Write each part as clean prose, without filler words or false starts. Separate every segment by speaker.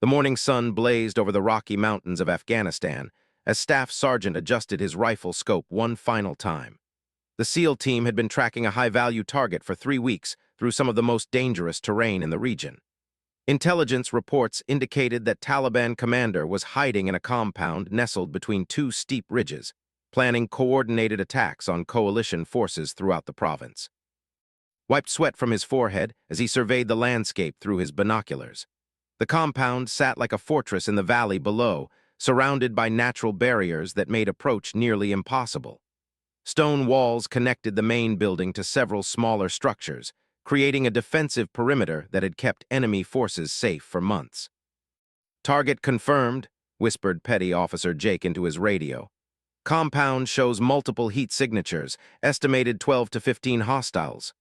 Speaker 1: The morning sun blazed over the Rocky Mountains of Afghanistan as Staff Sergeant adjusted his rifle scope one final time. The SEAL team had been tracking a high-value target for 3 weeks through some of the most dangerous terrain in the region. Intelligence reports indicated that Taliban commander was hiding in a compound nestled between two steep ridges, planning coordinated attacks on coalition forces throughout the province. Wiped sweat from his forehead as he surveyed the landscape through his binoculars. The compound sat like a fortress in the valley below, surrounded by natural barriers that made approach nearly impossible. Stone walls connected the main building to several smaller structures, creating a defensive perimeter that had kept enemy forces safe for months. "Target confirmed," whispered Petty Officer Jake into his radio. "Compound shows multiple heat signatures, estimated 12 to 15 hostiles."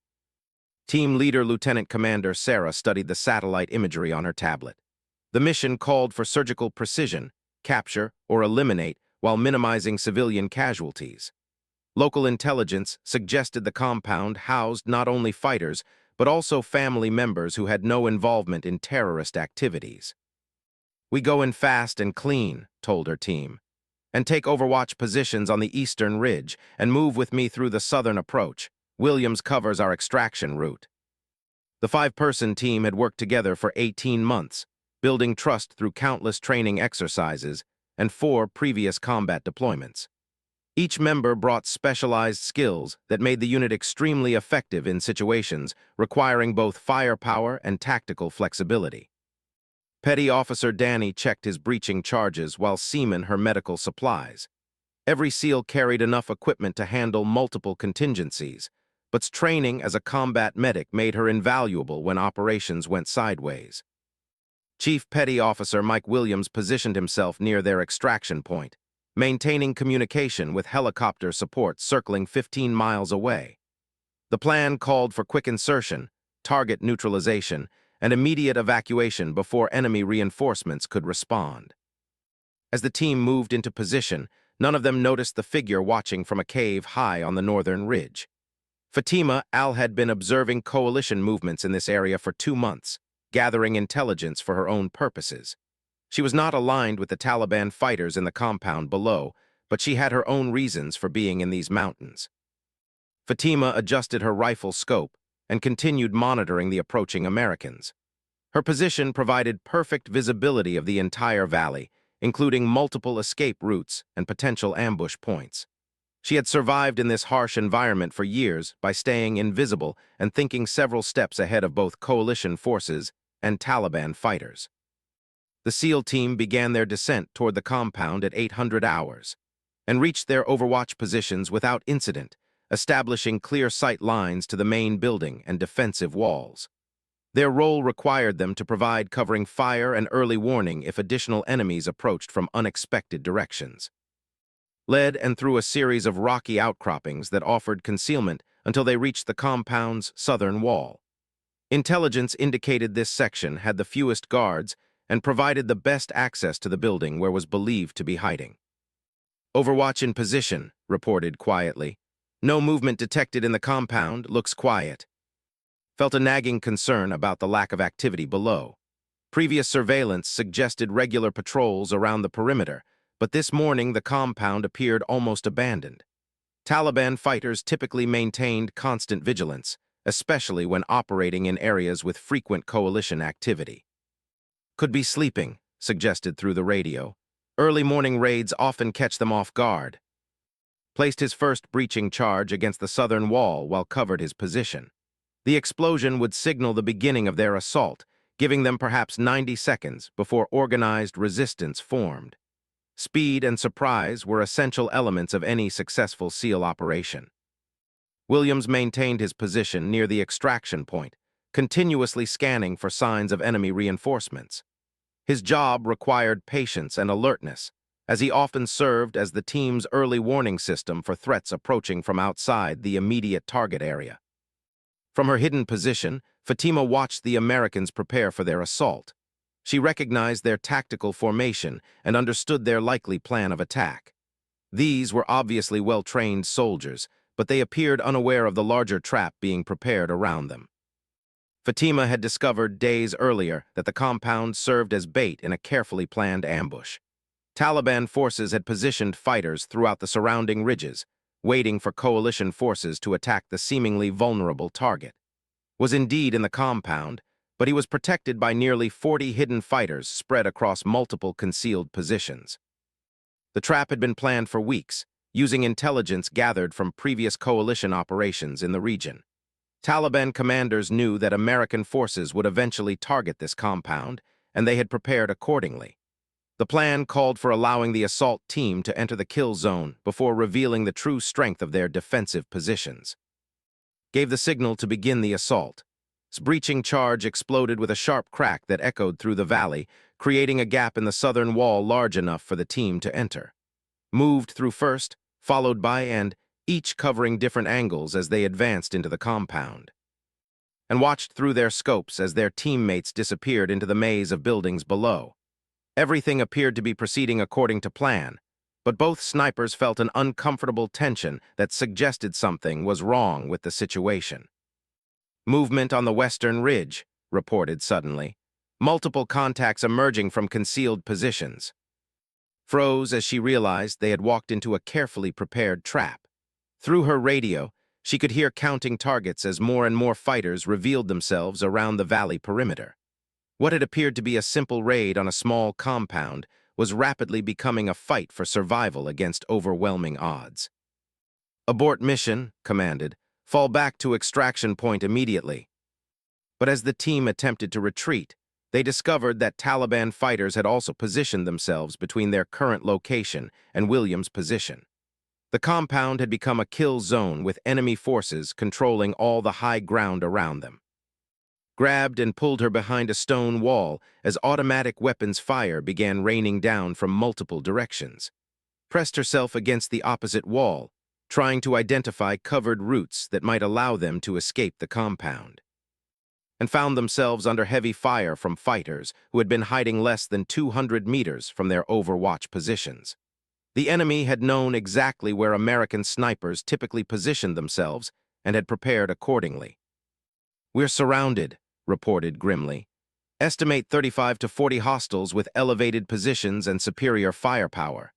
Speaker 1: Team leader Lieutenant Commander Sarah studied the satellite imagery on her tablet. The mission called for surgical precision, capture or eliminate while minimizing civilian casualties. Local intelligence suggested the compound housed not only fighters, but also family members who had no involvement in terrorist activities. "We go in fast and clean," told her team, "and take overwatch positions on the eastern ridge and move with me through the southern approach. Williams covers our extraction route." The 5-person team had worked together for 18 months, building trust through countless training exercises and 4 previous combat deployments. Each member brought specialized skills that made the unit extremely effective in situations requiring both firepower and tactical flexibility. Petty Officer Danny checked his breaching charges while Seaman her medical supplies. Every SEAL carried enough equipment to handle multiple contingencies, but training as a combat medic made her invaluable when operations went sideways. Chief Petty Officer Mike Williams positioned himself near their extraction point, maintaining communication with helicopter support circling 15 miles away. The plan called for quick insertion, target neutralization, and immediate evacuation before enemy reinforcements could respond. As the team moved into position, none of them noticed the figure watching from a cave high on the northern ridge. Fatima Al had been observing coalition movements in this area for 2 months, gathering intelligence for her own purposes. She was not aligned with the Taliban fighters in the compound below, but she had her own reasons for being in these mountains. Fatima adjusted her rifle scope and continued monitoring the approaching Americans. Her position provided perfect visibility of the entire valley, including multiple escape routes and potential ambush points. She had survived in this harsh environment for years by staying invisible and thinking several steps ahead of both coalition forces and Taliban fighters. The SEAL team began their descent toward the compound at 800 hours and reached their overwatch positions without incident, establishing clear sight lines to the main building and defensive walls. Their role required them to provide covering fire and early warning if additional enemies approached from unexpected directions. Led and through a series of rocky outcroppings that offered concealment until they reached the compound's southern wall. Intelligence indicated this section had the fewest guards and provided the best access to the building where was believed to be hiding. "Overwatch in position," reported quietly. "No movement detected in the compound, looks quiet." Felt a nagging concern about the lack of activity below. Previous surveillance suggested regular patrols around the perimeter, but this morning the compound appeared almost abandoned. Taliban fighters typically maintained constant vigilance, especially when operating in areas with frequent coalition activity. "Could be sleeping," suggested through the radio. "Early morning raids often catch them off guard." Placed his first breaching charge against the southern wall while covered his position. The explosion would signal the beginning of their assault, giving them perhaps 90 seconds before organized resistance formed. Speed and surprise were essential elements of any successful SEAL operation. Williams maintained his position near the extraction point, continuously scanning for signs of enemy reinforcements. His job required patience and alertness, as he often served as the team's early warning system for threats approaching from outside the immediate target area. From her hidden position, Fatima watched the Americans prepare for their assault. She recognized their tactical formation and understood their likely plan of attack. These were obviously well-trained soldiers, but they appeared unaware of the larger trap being prepared around them. Fatima had discovered days earlier that the compound served as bait in a carefully planned ambush. Taliban forces had positioned fighters throughout the surrounding ridges, waiting for coalition forces to attack the seemingly vulnerable target. Was indeed in the compound, but he was protected by nearly 40 hidden fighters spread across multiple concealed positions. The trap had been planned for weeks, using intelligence gathered from previous coalition operations in the region. Taliban commanders knew that American forces would eventually target this compound, and they had prepared accordingly. The plan called for allowing the assault team to enter the kill zone before revealing the true strength of their defensive positions. Gave the signal to begin the assault. Its breaching charge exploded with a sharp crack that echoed through the valley, creating a gap in the southern wall large enough for the team to enter. Moved through first, followed by and, each covering different angles as they advanced into the compound. And watched through their scopes as their teammates disappeared into the maze of buildings below. Everything appeared to be proceeding according to plan, but both snipers felt an uncomfortable tension that suggested something was wrong with the situation. Movement on the western ridge, reported suddenly. Multiple contacts emerging from concealed positions. Froze as she realized they had walked into a carefully prepared trap. Through her radio, she could hear counting targets as more and more fighters revealed themselves around the valley perimeter. What had appeared to be a simple raid on a small compound was rapidly becoming a fight for survival against overwhelming odds. "Abort mission," commanded. "Fall back to extraction point immediately." But as the team attempted to retreat, they discovered that Taliban fighters had also positioned themselves between their current location and Williams' position. The compound had become a kill zone with enemy forces controlling all the high ground around them. Grabbed and pulled her behind a stone wall as automatic weapons fire began raining down from multiple directions. Pressed herself against the opposite wall, trying to identify covered routes that might allow them to escape the compound. And found themselves under heavy fire from fighters who had been hiding less than 200 meters from their overwatch positions. The enemy had known exactly where American snipers typically positioned themselves and had prepared accordingly. "We're surrounded," reported grimly. "Estimate 35 to 40 hostiles with elevated positions and superior firepower."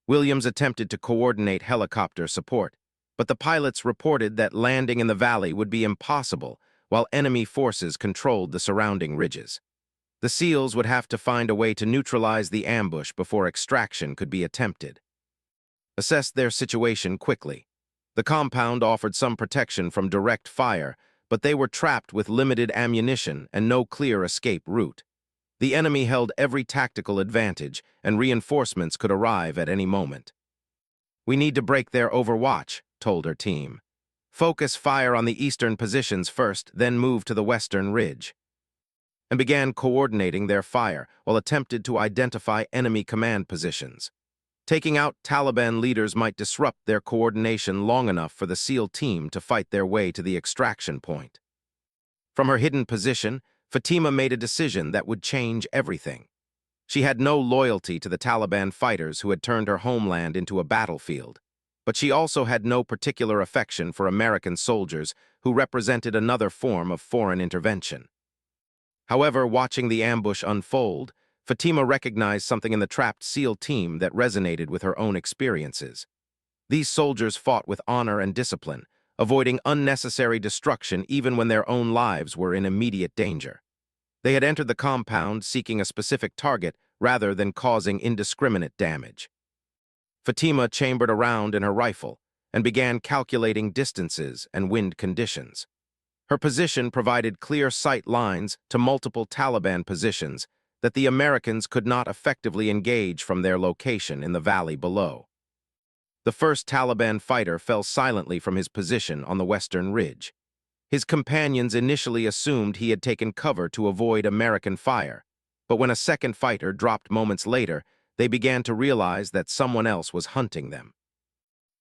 Speaker 1: Williams attempted to coordinate helicopter support, but the pilots reported that landing in the valley would be impossible while enemy forces controlled the surrounding ridges. The SEALs would have to find a way to neutralize the ambush before extraction could be attempted. Assessed their situation quickly. The compound offered some protection from direct fire, but they were trapped with limited ammunition and no clear escape route. The enemy held every tactical advantage, and reinforcements could arrive at any moment. "We need to break their overwatch," told her team. "Focus fire on the eastern positions first, then move to the western ridge." And began coordinating their fire while attempted to identify enemy command positions. Taking out Taliban leaders might disrupt their coordination long enough for the SEAL team to fight their way to the extraction point. From her hidden position, Fatima made a decision that would change everything. She had no loyalty to the Taliban fighters who had turned her homeland into a battlefield, but she also had no particular affection for American soldiers who represented another form of foreign intervention. However, watching the ambush unfold, Fatima recognized something in the trapped SEAL team that resonated with her own experiences. These soldiers fought with honor and discipline, avoiding unnecessary destruction even when their own lives were in immediate danger. They had entered the compound seeking a specific target rather than causing indiscriminate damage. Fatima chambered around in her rifle and began calculating distances and wind conditions. Her position provided clear sight lines to multiple Taliban positions that the Americans could not effectively engage from their location in the valley below. The first Taliban fighter fell silently from his position on the western ridge. His companions initially assumed he had taken cover to avoid American fire, but when a second fighter dropped moments later, they began to realize that someone else was hunting them.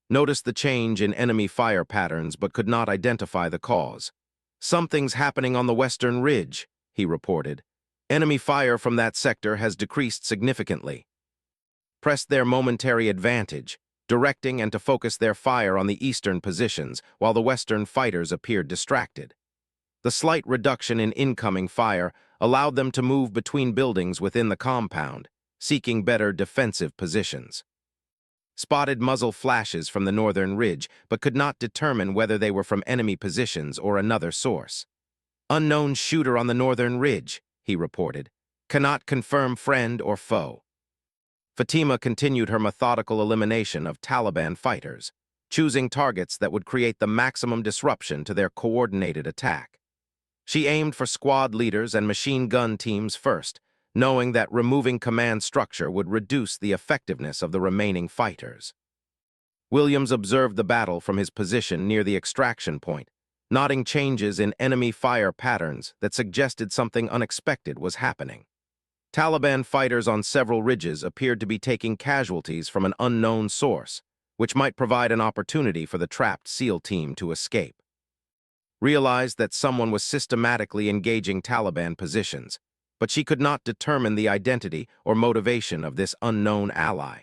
Speaker 1: Noticed the change in enemy fire patterns but could not identify the cause. "Something's happening on the western ridge," he reported. "Enemy fire from that sector has decreased significantly." Pressed their momentary advantage, directing and to focus their fire on the eastern positions while the western fighters appeared distracted. The slight reduction in incoming fire allowed them to move between buildings within the compound, seeking better defensive positions. Spotted muzzle flashes from the northern ridge, but could not determine whether they were from enemy positions or another source. "Unknown shooter on the northern ridge," he reported. "Cannot confirm friend or foe." Fatima continued her methodical elimination of Taliban fighters, choosing targets that would create the maximum disruption to their coordinated attack. She aimed for squad leaders and machine gun teams first, knowing that removing command structure would reduce the effectiveness of the remaining fighters. Williams observed the battle from his position near the extraction point, noting changes in enemy fire patterns that suggested something unexpected was happening. Taliban fighters on several ridges appeared to be taking casualties from an unknown source, which might provide an opportunity for the trapped SEAL team to escape. Realized that someone was systematically engaging Taliban positions, but she could not determine the identity or motivation of this unknown ally.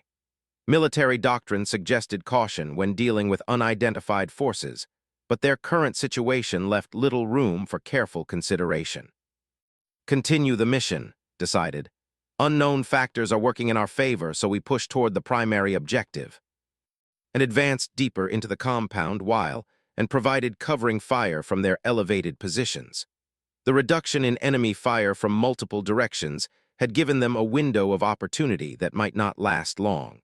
Speaker 1: Military doctrine suggested caution when dealing with unidentified forces, but their current situation left little room for careful consideration. "Continue the mission," decided. "Unknown factors are working in our favor, so we push toward the primary objective," and advanced deeper into the compound and provided covering fire from their elevated positions. The reduction in enemy fire from multiple directions had given them a window of opportunity that might not last long.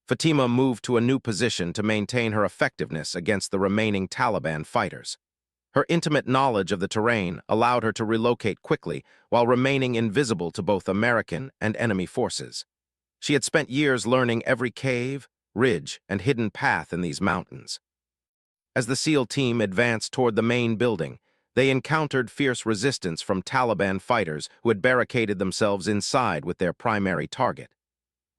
Speaker 1: Fatima moved to a new position to maintain her effectiveness against the remaining Taliban fighters. Her intimate knowledge of the terrain allowed her to relocate quickly while remaining invisible to both American and enemy forces. She had spent years learning every cave, ridge, and hidden path in these mountains. As the SEAL team advanced toward the main building, they encountered fierce resistance from Taliban fighters who had barricaded themselves inside with their primary target.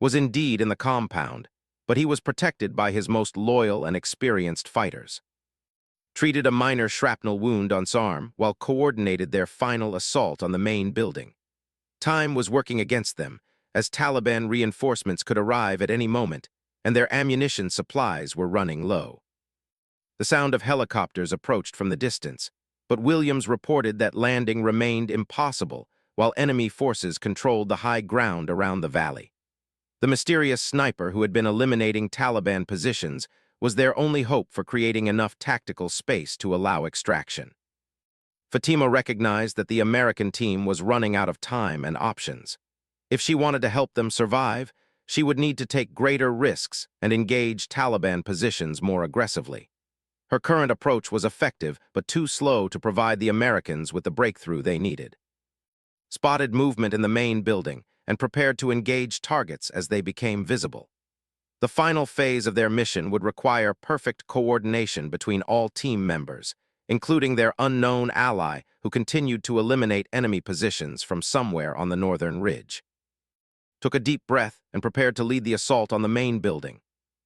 Speaker 1: Was indeed in the compound, but he was protected by his most loyal and experienced fighters. Treated a minor shrapnel wound on his arm while coordinated their final assault on the main building. Time was working against them, as Taliban reinforcements could arrive at any moment, and their ammunition supplies were running low. The sound of helicopters approached from the distance, but Williams reported that landing remained impossible while enemy forces controlled the high ground around the valley. The mysterious sniper who had been eliminating Taliban positions was their only hope for creating enough tactical space to allow extraction. Fatima recognized that the American team was running out of time and options. If she wanted to help them survive, she would need to take greater risks and engage Taliban positions more aggressively. Her current approach was effective, but too slow to provide the Americans with the breakthrough they needed. Spotted movement in the main building and prepared to engage targets as they became visible. The final phase of their mission would require perfect coordination between all team members, including their unknown ally who continued to eliminate enemy positions from somewhere on the northern ridge. Took a deep breath and prepared to lead the assault on the main building.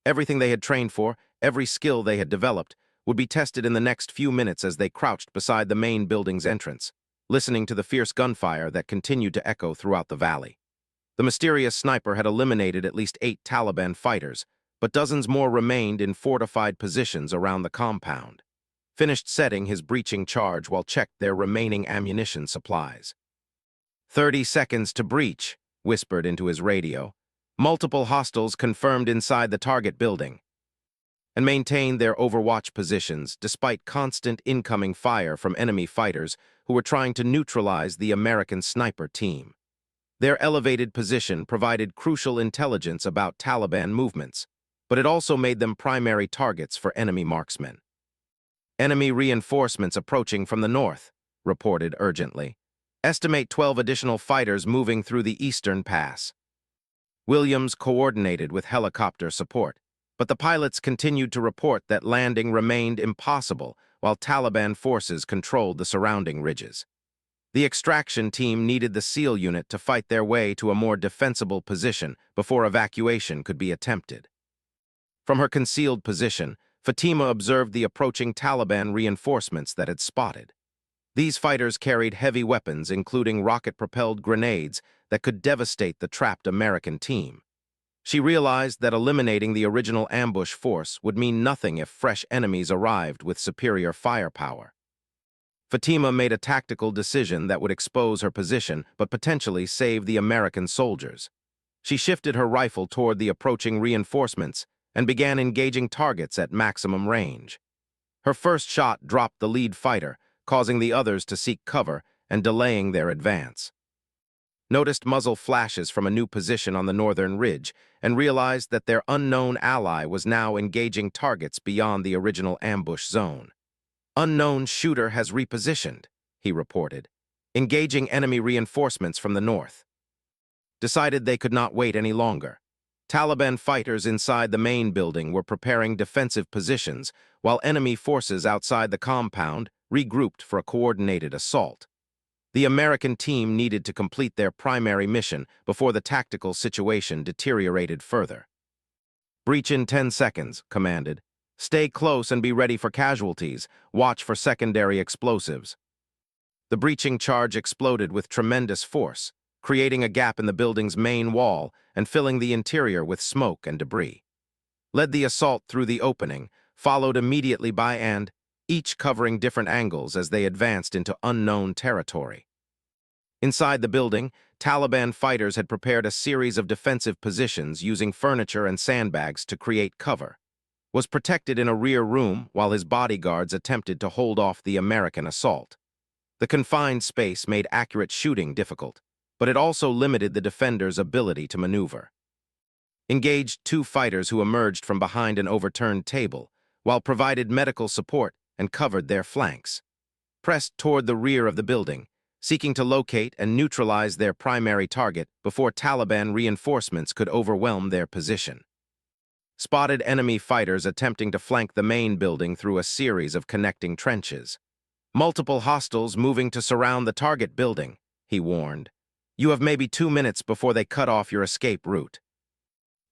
Speaker 1: Everything they had trained for, every skill they had developed, would be tested in the next few minutes as they crouched beside the main building's entrance, listening to the fierce gunfire that continued to echo throughout the valley. The mysterious sniper had eliminated at least 8 Taliban fighters, but dozens more remained in fortified positions around the compound. Finished setting his breaching charge while checked their remaining ammunition supplies. 30 seconds to breach, whispered into his radio. Multiple hostiles confirmed inside the target building, and maintained their overwatch positions despite constant incoming fire from enemy fighters who were trying to neutralize the American sniper team. Their elevated position provided crucial intelligence about Taliban movements, but it also made them primary targets for enemy marksmen. "Enemy reinforcements approaching from the north," reported urgently. "Estimate 12 additional fighters moving through the eastern pass." Williams coordinated with helicopter support, but the pilots continued to report that landing remained impossible while Taliban forces controlled the surrounding ridges. The extraction team needed the SEAL unit to fight their way to a more defensible position before evacuation could be attempted. From her concealed position, Fatima observed the approaching Taliban reinforcements that had spotted. These fighters carried heavy weapons, including rocket-propelled grenades that could devastate the trapped American team. She realized that eliminating the original ambush force would mean nothing if fresh enemies arrived with superior firepower. Fatima made a tactical decision that would expose her position but potentially save the American soldiers. She shifted her rifle toward the approaching reinforcements and began engaging targets at maximum range. Her first shot dropped the lead fighter, causing the others to seek cover and delaying their advance. Noticed muzzle flashes from a new position on the northern ridge and realized that their unknown ally was now engaging targets beyond the original ambush zone. "Unknown shooter has repositioned," he reported, engaging enemy reinforcements from the north. Decided they could not wait any longer. Taliban fighters inside the main building were preparing defensive positions, while enemy forces outside the compound regrouped for a coordinated assault. The American team needed to complete their primary mission before the tactical situation deteriorated further. "Breach in 10 seconds, commanded. Stay close and be ready for casualties. Watch for secondary explosives." The breaching charge exploded with tremendous force, creating a gap in the building's main wall and filling the interior with smoke and debris. Led the assault through the opening, followed immediately by and, each covering different angles as they advanced into unknown territory. Inside the building, Taliban fighters had prepared a series of defensive positions using furniture and sandbags to create cover. Was protected in a rear room while his bodyguards attempted to hold off the American assault. The confined space made accurate shooting difficult, but it also limited the defenders' ability to maneuver. Engaged 2 fighters who emerged from behind an overturned table, while provided medical support and covered their flanks. Pressed toward the rear of the building, seeking to locate and neutralize their primary target before Taliban reinforcements could overwhelm their position. Spotted enemy fighters attempting to flank the main building through a series of connecting trenches. "Multiple hostiles moving to surround the target building," he warned. "You have maybe 2 minutes before they cut off your escape route."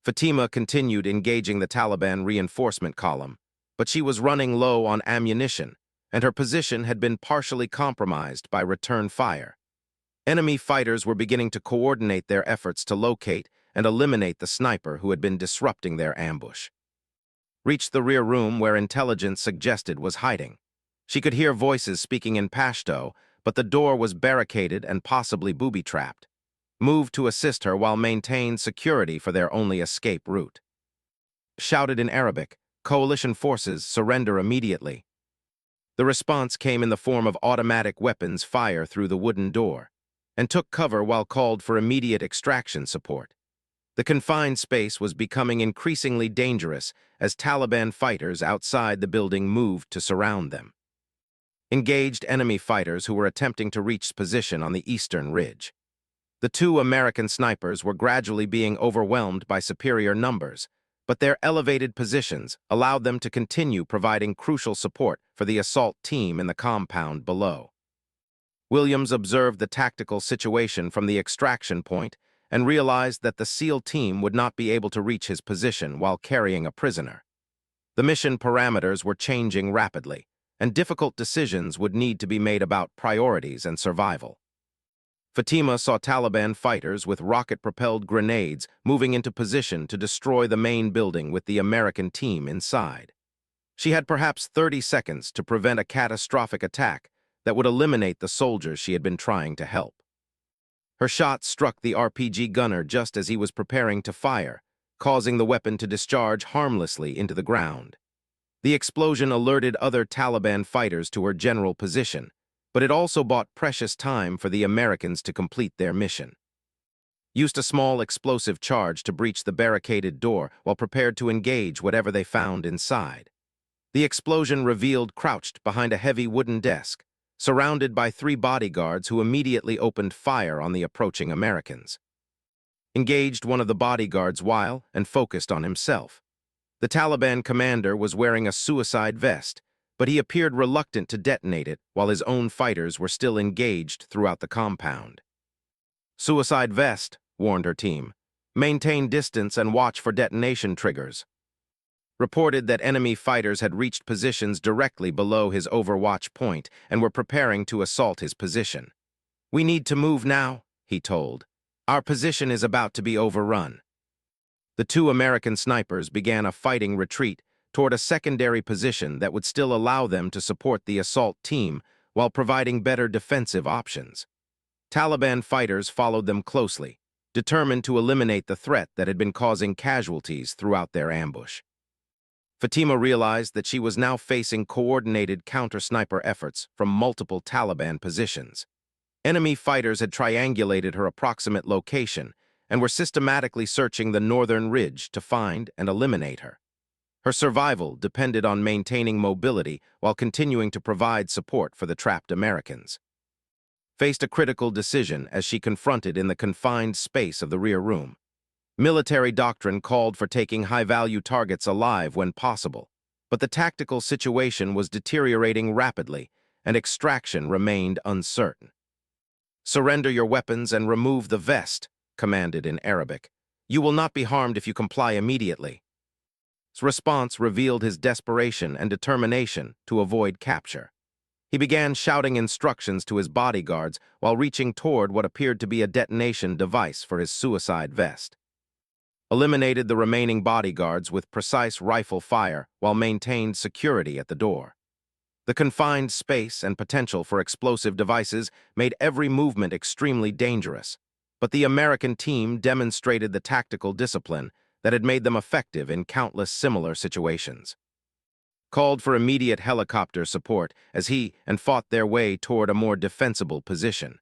Speaker 1: Fatima continued engaging the Taliban reinforcement column, but she was running low on ammunition, and her position had been partially compromised by return fire. Enemy fighters were beginning to coordinate their efforts to locate and eliminate the sniper who had been disrupting their ambush. Reached the rear room where intelligence suggested was hiding. She could hear voices speaking in Pashto, but the door was barricaded and possibly booby-trapped. Moved to assist her while maintained security for their only escape route. Shouted in Arabic, "Coalition forces, surrender immediately." The response came in the form of automatic weapons fire through the wooden door, and took cover while called for immediate extraction support. The confined space was becoming increasingly dangerous as Taliban fighters outside the building moved to surround them. Engaged enemy fighters who were attempting to reach position on the eastern ridge. The 2 American snipers were gradually being overwhelmed by superior numbers, but their elevated positions allowed them to continue providing crucial support for the assault team in the compound below. Williams observed the tactical situation from the extraction point and realized that the SEAL team would not be able to reach his position while carrying a prisoner. The mission parameters were changing rapidly, and difficult decisions would need to be made about priorities and survival. Fatima saw Taliban fighters with rocket-propelled grenades moving into position to destroy the main building with the American team inside. She had perhaps 30 seconds to prevent a catastrophic attack that would eliminate the soldiers she had been trying to help. Her shot struck the RPG gunner just as he was preparing to fire, causing the weapon to discharge harmlessly into the ground. The explosion alerted other Taliban fighters to her general position, but it also bought precious time for the Americans to complete their mission. Used a small explosive charge to breach the barricaded door while prepared to engage whatever they found inside. The explosion revealed crouched behind a heavy wooden desk, surrounded by 3 bodyguards who immediately opened fire on the approaching Americans. Engaged one of the bodyguards while and focused on himself. The Taliban commander was wearing a suicide vest, but he appeared reluctant to detonate it while his own fighters were still engaged throughout the compound. "Suicide vest," warned her team. "Maintain distance and watch for detonation triggers." Reported that enemy fighters had reached positions directly below his overwatch point and were preparing to assault his position. "We need to move now," he told. "Our position is about to be overrun." The 2 American snipers began a fighting retreat toward a secondary position that would still allow them to support the assault team while providing better defensive options. Taliban fighters followed them closely, determined to eliminate the threat that had been causing casualties throughout their ambush. Fatima realized that she was now facing coordinated counter-sniper efforts from multiple Taliban positions. Enemy fighters had triangulated her approximate location and were systematically searching the northern ridge to find and eliminate her. Her survival depended on maintaining mobility while continuing to provide support for the trapped Americans. Faced a critical decision as she confronted in the confined space of the rear room. Military doctrine called for taking high-value targets alive when possible, but the tactical situation was deteriorating rapidly and extraction remained uncertain. "Surrender your weapons and remove the vest," commanded in Arabic. "You will not be harmed if you comply immediately." His response revealed his desperation and determination to avoid capture. He began shouting instructions to his bodyguards while reaching toward what appeared to be a detonation device for his suicide vest. Eliminated the remaining bodyguards with precise rifle fire while maintained security at the door. The confined space and potential for explosive devices made every movement extremely dangerous, but the American team demonstrated the tactical discipline that had made them effective in countless similar situations. Called for immediate helicopter support as he and fought their way toward a more defensible position.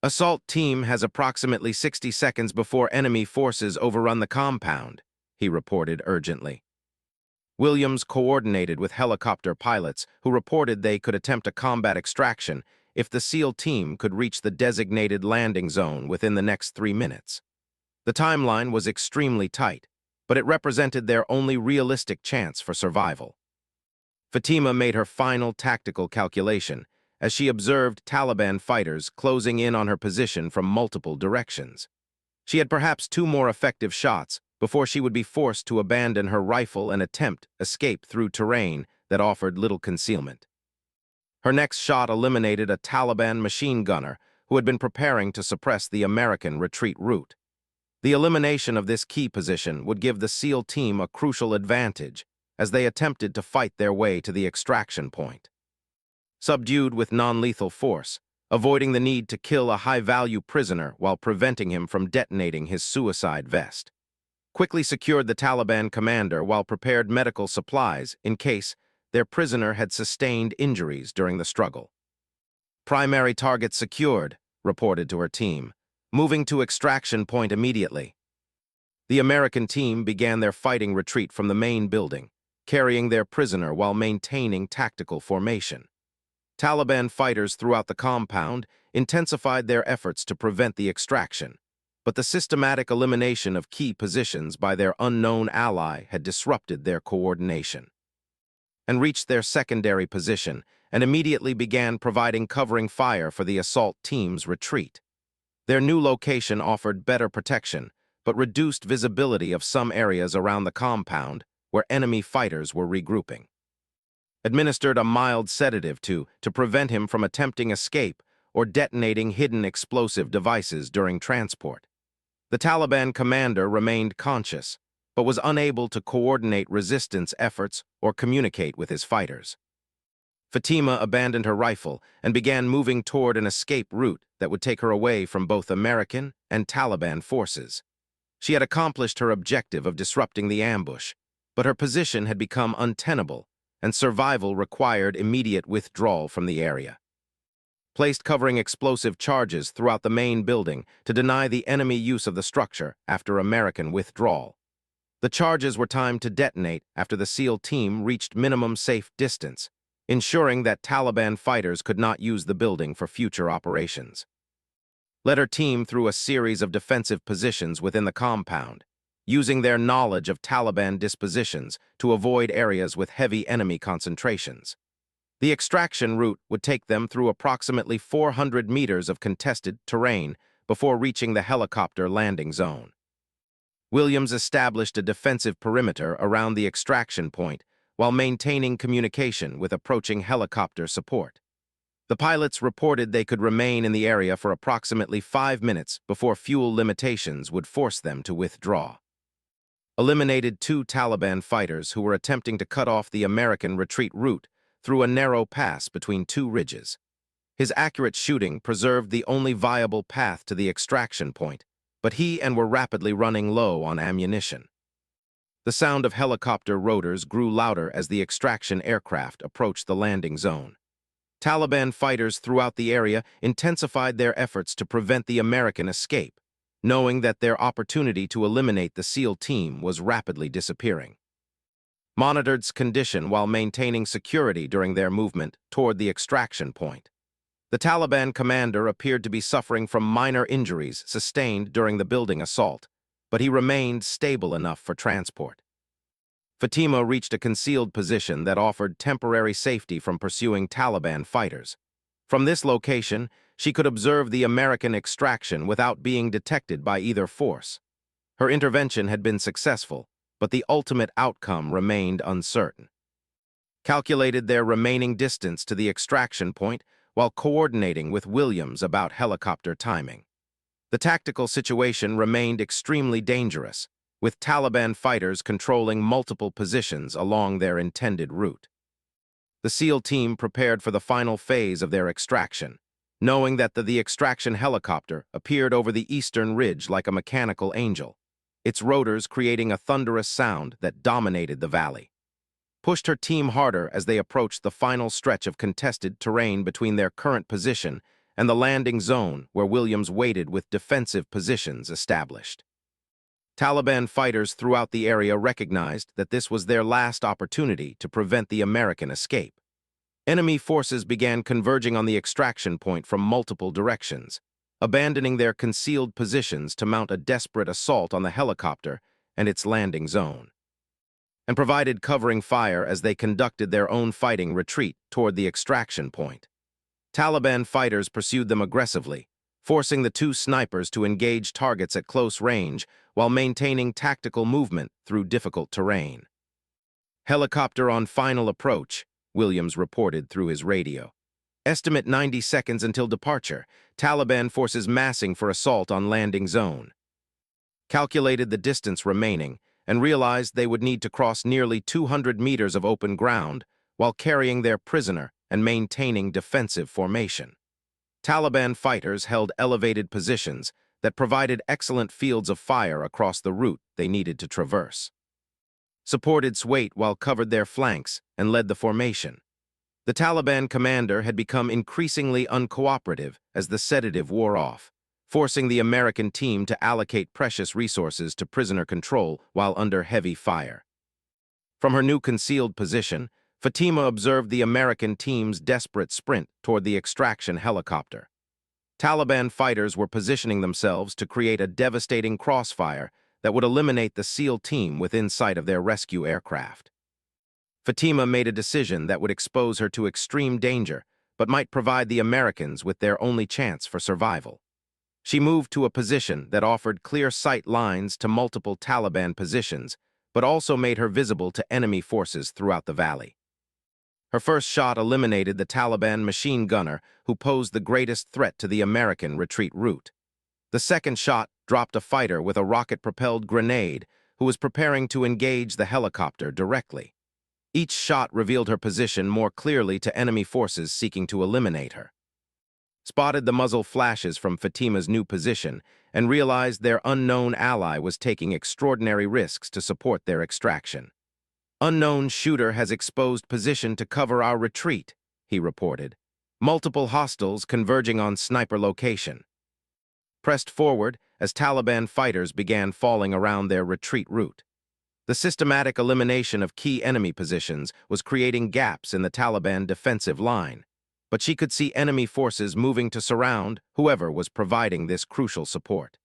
Speaker 1: "Assault team has approximately 60 seconds before enemy forces overrun the compound," he reported urgently. Williams coordinated with helicopter pilots who reported they could attempt a combat extraction if the SEAL team could reach the designated landing zone within the next 3 minutes. The timeline was extremely tight, but it represented their only realistic chance for survival. Fatima made her final tactical calculation as she observed Taliban fighters closing in on her position from multiple directions. She had perhaps 2 more effective shots before she would be forced to abandon her rifle and attempt escape through terrain that offered little concealment. Her next shot eliminated a Taliban machine gunner who had been preparing to suppress the American retreat route. The elimination of this key position would give the SEAL team a crucial advantage as they attempted to fight their way to the extraction point. Subdued with non-lethal force, avoiding the need to kill a high-value prisoner while preventing him from detonating his suicide vest. Quickly secured the Taliban commander while prepared medical supplies in case their prisoner had sustained injuries during the struggle. "Primary target secured," reported to her team, moving to extraction point immediately. The American team began their fighting retreat from the main building, carrying their prisoner while maintaining tactical formation. Taliban fighters throughout the compound intensified their efforts to prevent the extraction, but the systematic elimination of key positions by their unknown ally had disrupted their coordination. And reached their secondary position and immediately began providing covering fire for the assault team's retreat. Their new location offered better protection, but reduced visibility of some areas around the compound where enemy fighters were regrouping. Administered a mild sedative to prevent him from attempting escape or detonating hidden explosive devices during transport. The Taliban commander remained conscious, but was unable to coordinate resistance efforts or communicate with his fighters. Fatima abandoned her rifle and began moving toward an escape route that would take her away from both American and Taliban forces. She had accomplished her objective of disrupting the ambush, but her position had become untenable, and survival required immediate withdrawal from the area. Placed covering explosive charges throughout the main building to deny the enemy use of the structure after American withdrawal. The charges were timed to detonate after the SEAL team reached minimum safe distance, ensuring that Taliban fighters could not use the building for future operations. Led her team through a series of defensive positions within the compound, using their knowledge of Taliban dispositions to avoid areas with heavy enemy concentrations. The extraction route would take them through approximately 400 meters of contested terrain before reaching the helicopter landing zone. Williams established a defensive perimeter around the extraction point while maintaining communication with approaching helicopter support. The pilots reported they could remain in the area for approximately 5 minutes before fuel limitations would force them to withdraw. Eliminated 2 Taliban fighters who were attempting to cut off the American retreat route through a narrow pass between 2 ridges. His accurate shooting preserved the only viable path to the extraction point, but he and were rapidly running low on ammunition. The sound of helicopter rotors grew louder as the extraction aircraft approached the landing zone. Taliban fighters throughout the area intensified their efforts to prevent the American escape, knowing that their opportunity to eliminate the SEAL team was rapidly disappearing. Monitored condition while maintaining security during their movement toward the extraction point. The Taliban commander appeared to be suffering from minor injuries sustained during the building assault, but he remained stable enough for transport. Fatima reached a concealed position that offered temporary safety from pursuing Taliban fighters. From this location, she could observe the American extraction without being detected by either force. Her intervention had been successful, but the ultimate outcome remained uncertain. Calculated their remaining distance to the extraction point while coordinating with Williams about helicopter timing. The tactical situation remained extremely dangerous, with Taliban fighters controlling multiple positions along their intended route. The SEAL team prepared for the final phase of their extraction, knowing that the extraction helicopter appeared over the eastern ridge like a mechanical angel, its rotors creating a thunderous sound that dominated the valley. Pushed her team harder as they approached the final stretch of contested terrain between their current position and the landing zone where Williams waited with defensive positions established. Taliban fighters throughout the area recognized that this was their last opportunity to prevent the American escape. Enemy forces began converging on the extraction point from multiple directions, abandoning their concealed positions to mount a desperate assault on the helicopter and its landing zone, and provided covering fire as they conducted their own fighting retreat toward the extraction point. Taliban fighters pursued them aggressively, forcing the two snipers to engage targets at close range while maintaining tactical movement through difficult terrain. Helicopter on final approach, Williams reported through his radio. Estimate 90 seconds until departure. Taliban forces massing for assault on landing zone. Calculated the distance remaining and realized they would need to cross nearly 200 meters of open ground while carrying their prisoner and maintaining defensive formation. Taliban fighters held elevated positions that provided excellent fields of fire across the route they needed to traverse. Supported weight while covered their flanks and led the formation. The Taliban commander had become increasingly uncooperative as the sedative wore off, forcing the American team to allocate precious resources to prisoner control while under heavy fire. From her new concealed position, Fatima observed the American team's desperate sprint toward the extraction helicopter. Taliban fighters were positioning themselves to create a devastating crossfire that would eliminate the SEAL team within sight of their rescue aircraft. Fatima made a decision that would expose her to extreme danger, but might provide the Americans with their only chance for survival. She moved to a position that offered clear sight lines to multiple Taliban positions, but also made her visible to enemy forces throughout the valley. Her first shot eliminated the Taliban machine gunner who posed the greatest threat to the American retreat route. The second shot dropped a fighter with a rocket-propelled grenade who was preparing to engage the helicopter directly. Each shot revealed her position more clearly to enemy forces seeking to eliminate her. Spotted the muzzle flashes from Fatima's new position and realized their unknown ally was taking extraordinary risks to support their extraction. "Unknown shooter has exposed position to cover our retreat," he reported. "Multiple hostiles converging on sniper location." Pressed forward as Taliban fighters began falling around their retreat route. The systematic elimination of key enemy positions was creating gaps in the Taliban defensive line, but she could see enemy forces moving to surround whoever was providing this crucial support.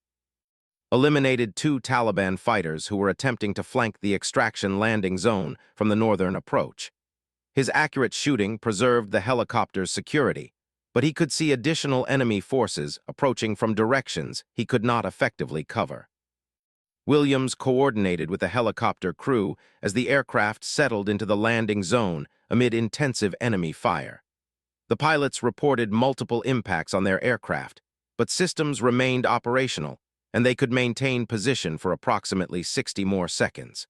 Speaker 1: Eliminated two Taliban fighters who were attempting to flank the extraction landing zone from the northern approach. His accurate shooting preserved the helicopter's security, but he could see additional enemy forces approaching from directions he could not effectively cover. Williams coordinated with the helicopter crew as the aircraft settled into the landing zone amid intensive enemy fire. The pilots reported multiple impacts on their aircraft, but systems remained operational, and they could maintain position for approximately 60 more seconds.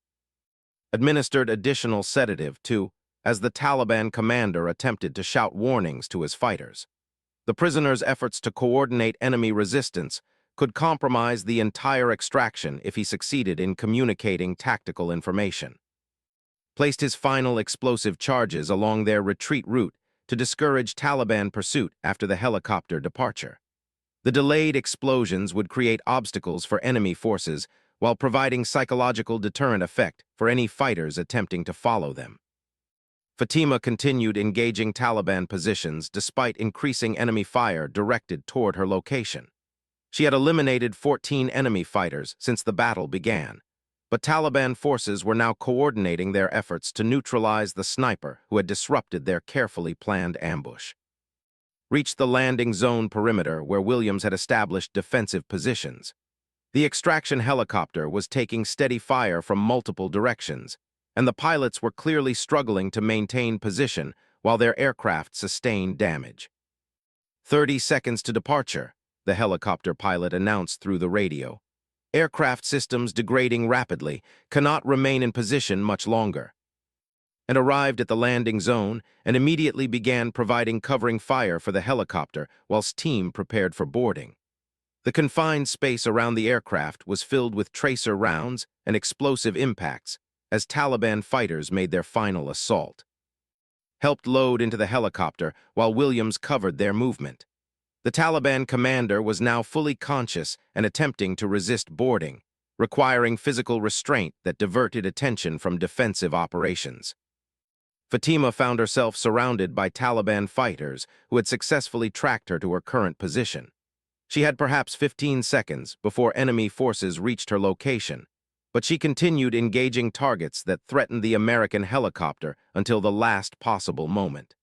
Speaker 1: Administered additional sedative, too, as the Taliban commander attempted to shout warnings to his fighters. The prisoner's efforts to coordinate enemy resistance could compromise the entire extraction if he succeeded in communicating tactical information. Placed his final explosive charges along their retreat route to discourage Taliban pursuit after the helicopter departure. The delayed explosions would create obstacles for enemy forces while providing psychological deterrent effect for any fighters attempting to follow them. Fatima continued engaging Taliban positions despite increasing enemy fire directed toward her location. She had eliminated 14 enemy fighters since the battle began, but Taliban forces were now coordinating their efforts to neutralize the sniper who had disrupted their carefully planned ambush. Reached the landing zone perimeter where Williams had established defensive positions. The extraction helicopter was taking steady fire from multiple directions, and the pilots were clearly struggling to maintain position while their aircraft sustained damage. 30 seconds to departure, the helicopter pilot announced through the radio. Aircraft systems degrading rapidly, cannot remain in position much longer. And arrived at the landing zone and immediately began providing covering fire for the helicopter whilst team prepared for boarding. The confined space around the aircraft was filled with tracer rounds and explosive impacts as Taliban fighters made their final assault. Helped load into the helicopter while Williams covered their movement. The Taliban commander was now fully conscious and attempting to resist boarding, requiring physical restraint that diverted attention from defensive operations. Fatima found herself surrounded by Taliban fighters who had successfully tracked her to her current position. She had perhaps 15 seconds before enemy forces reached her location, but she continued engaging targets that threatened the American helicopter until the last possible moment.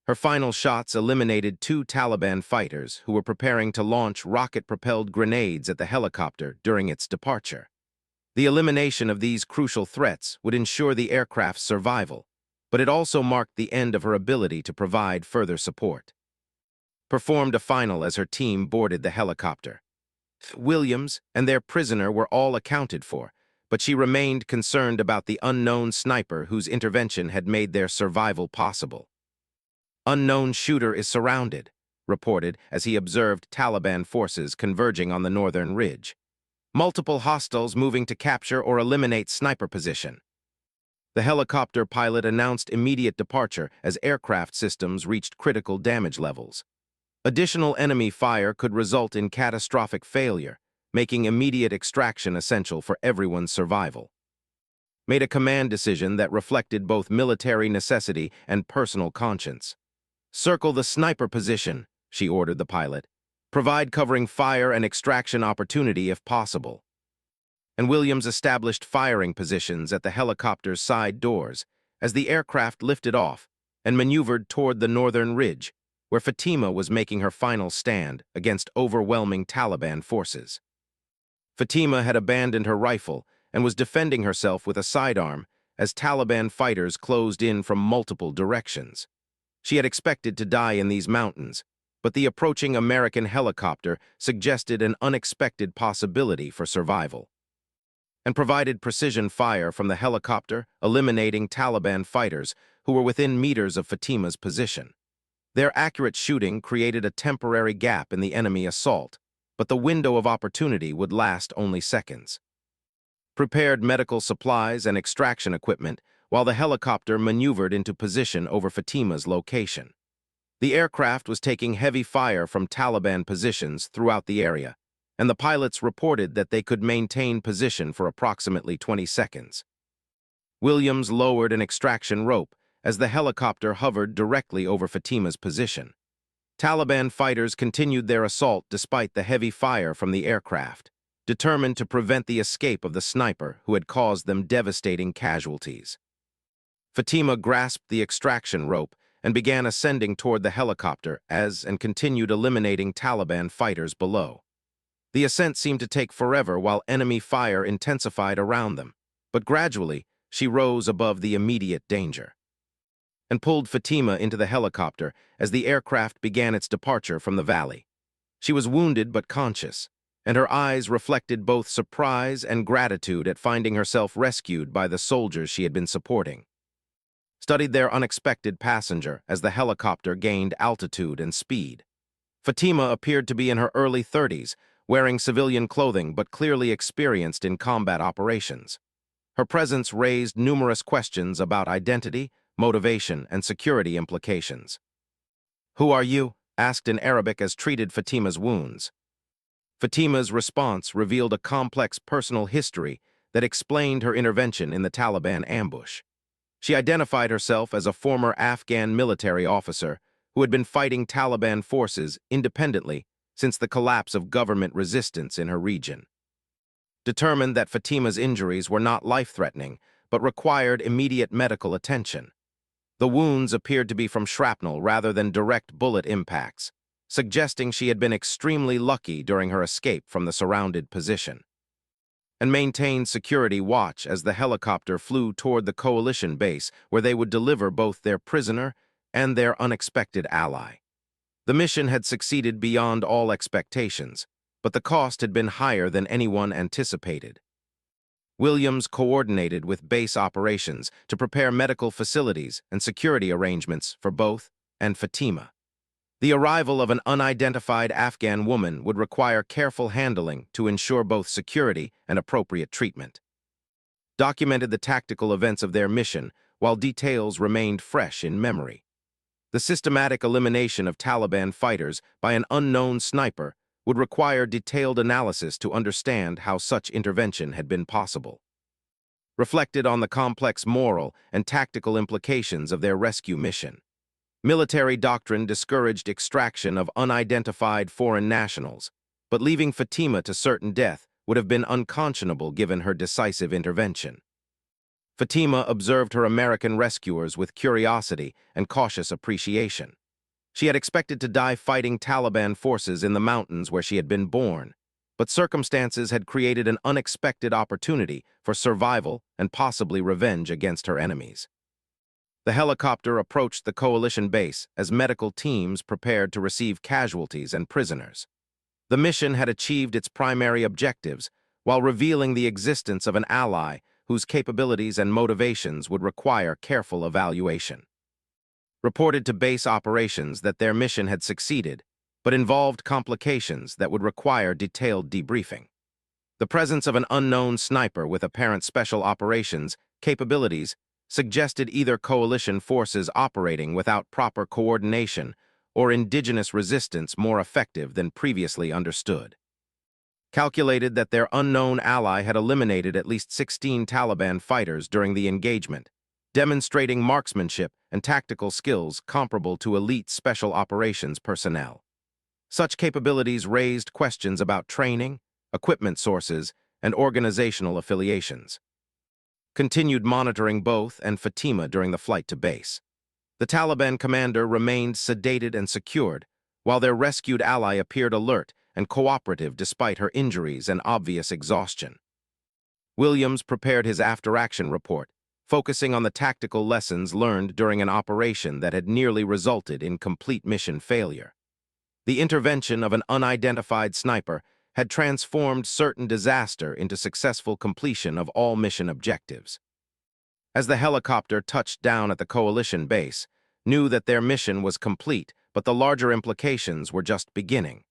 Speaker 1: Her final shots eliminated 2 Taliban fighters who were preparing to launch rocket-propelled grenades at the helicopter during its departure. The elimination of these crucial threats would ensure the aircraft's survival, but it also marked the end of her ability to provide further support. Performed a final as her team boarded the helicopter. Williams and their prisoner were all accounted for, but she remained concerned about the unknown sniper whose intervention had made their survival possible. Unknown shooter is surrounded, reported as he observed Taliban forces converging on the northern ridge. Multiple hostiles moving to capture or eliminate sniper position. The helicopter pilot announced immediate departure as aircraft systems reached critical damage levels. Additional enemy fire could result in catastrophic failure, making immediate extraction essential for everyone's survival. Made a command decision that reflected both military necessity and personal conscience. Circle the sniper position, she ordered the pilot. Provide covering fire and extraction opportunity if possible. And Williams established firing positions at the helicopter's side doors as the aircraft lifted off and maneuvered toward the northern ridge, where Fatima was making her final stand against overwhelming Taliban forces. Fatima had abandoned her rifle and was defending herself with a sidearm as Taliban fighters closed in from multiple directions. She had expected to die in these mountains, but the approaching American helicopter suggested an unexpected possibility for survival, and provided precision fire from the helicopter, eliminating Taliban fighters who were within meters of Fatima's position. Their accurate shooting created a temporary gap in the enemy assault, but the window of opportunity would last only seconds. Prepared medical supplies and extraction equipment while the helicopter maneuvered into position over Fatima's location. The aircraft was taking heavy fire from Taliban positions throughout the area, and the pilots reported that they could maintain position for approximately 20 seconds. Williams lowered an extraction rope as the helicopter hovered directly over Fatima's position. Taliban fighters continued their assault despite the heavy fire from the aircraft, determined to prevent the escape of the sniper who had caused them devastating casualties. Fatima grasped the extraction rope and began ascending toward the helicopter and continued eliminating Taliban fighters below. The ascent seemed to take forever while enemy fire intensified around them, but gradually she rose above the immediate danger and pulled Fatima into the helicopter as the aircraft began its departure from the valley. She was wounded but conscious, and her eyes reflected both surprise and gratitude at finding herself rescued by the soldiers she had been supporting. Studied their unexpected passenger as the helicopter gained altitude and speed. Fatima appeared to be in her early 30s, wearing civilian clothing but clearly experienced in combat operations. Her presence raised numerous questions about identity, motivation, and security implications. "Who are you?" asked in Arabic as treated Fatima's wounds. Fatima's response revealed a complex personal history that explained her intervention in the Taliban ambush. She identified herself as a former Afghan military officer who had been fighting Taliban forces independently since the collapse of government resistance in her region. Determined that Fatima's injuries were not life-threatening but required immediate medical attention. The wounds appeared to be from shrapnel rather than direct bullet impacts, suggesting she had been extremely lucky during her escape from the surrounded position, and maintained security watch as the helicopter flew toward the coalition base where they would deliver both their prisoner and their unexpected ally. The mission had succeeded beyond all expectations, but the cost had been higher than anyone anticipated. Williams coordinated with base operations to prepare medical facilities and security arrangements for both and Fatima. The arrival of an unidentified Afghan woman would require careful handling to ensure both security and appropriate treatment. Documented the tactical events of their mission while details remained fresh in memory. The systematic elimination of Taliban fighters by an unknown sniper would require detailed analysis to understand how such intervention had been possible. Reflected on the complex moral and tactical implications of their rescue mission. Military doctrine discouraged extraction of unidentified foreign nationals, but leaving Fatima to certain death would have been unconscionable given her decisive intervention. Fatima observed her American rescuers with curiosity and cautious appreciation. She had expected to die fighting Taliban forces in the mountains where she had been born, but circumstances had created an unexpected opportunity for survival and possibly revenge against her enemies. The helicopter approached the coalition base as medical teams prepared to receive casualties and prisoners. The mission had achieved its primary objectives while revealing the existence of an ally whose capabilities and motivations would require careful evaluation. Reported to base operations that their mission had succeeded, but involved complications that would require detailed debriefing. The presence of an unknown sniper with apparent special operations capabilities suggested either coalition forces operating without proper coordination or indigenous resistance more effective than previously understood. Calculated that their unknown ally had eliminated at least 16 Taliban fighters during the engagement, demonstrating marksmanship and tactical skills comparable to elite special operations personnel. Such capabilities raised questions about training, equipment sources, and organizational affiliations. Continued monitoring both and Fatima during the flight to base. The Taliban commander remained sedated and secured, while their rescued ally appeared alert and cooperative despite her injuries and obvious exhaustion. Williams prepared his after-action report, focusing on the tactical lessons learned during an operation that had nearly resulted in complete mission failure. The intervention of an unidentified sniper had transformed certain disaster into successful completion of all mission objectives. As the helicopter touched down at the coalition base, knew that their mission was complete, but the larger implications were just beginning.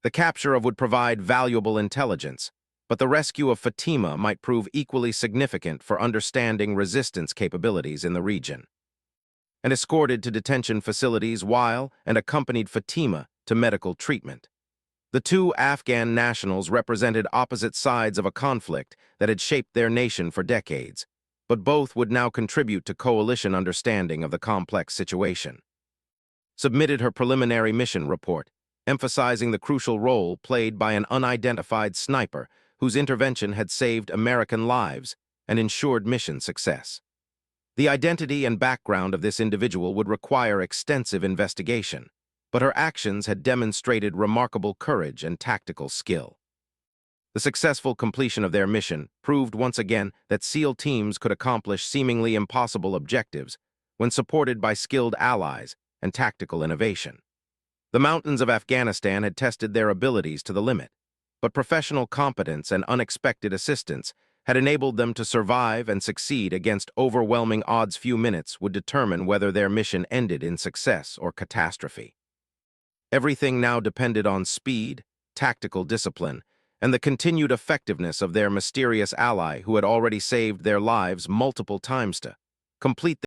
Speaker 1: The capture of would provide valuable intelligence, but the rescue of Fatima might prove equally significant for understanding resistance capabilities in the region. And escorted to detention facilities while and accompanied Fatima to medical treatment. The two Afghan nationals represented opposite sides of a conflict that had shaped their nation for decades, but both would now contribute to coalition understanding of the complex situation. Submitted her preliminary mission report, emphasizing the crucial role played by an unidentified sniper whose intervention had saved American lives and ensured mission success. The identity and background of this individual would require extensive investigation, but her actions had demonstrated remarkable courage and tactical skill. The successful completion of their mission proved once again that SEAL teams could accomplish seemingly impossible objectives when supported by skilled allies and tactical innovation. The mountains of Afghanistan had tested their abilities to the limit, but professional competence and unexpected assistance had enabled them to survive and succeed against overwhelming odds. Few minutes would determine whether their mission ended in success or catastrophe. Everything now depended on speed, tactical discipline, and the continued effectiveness of their mysterious ally who had already saved their lives multiple times to complete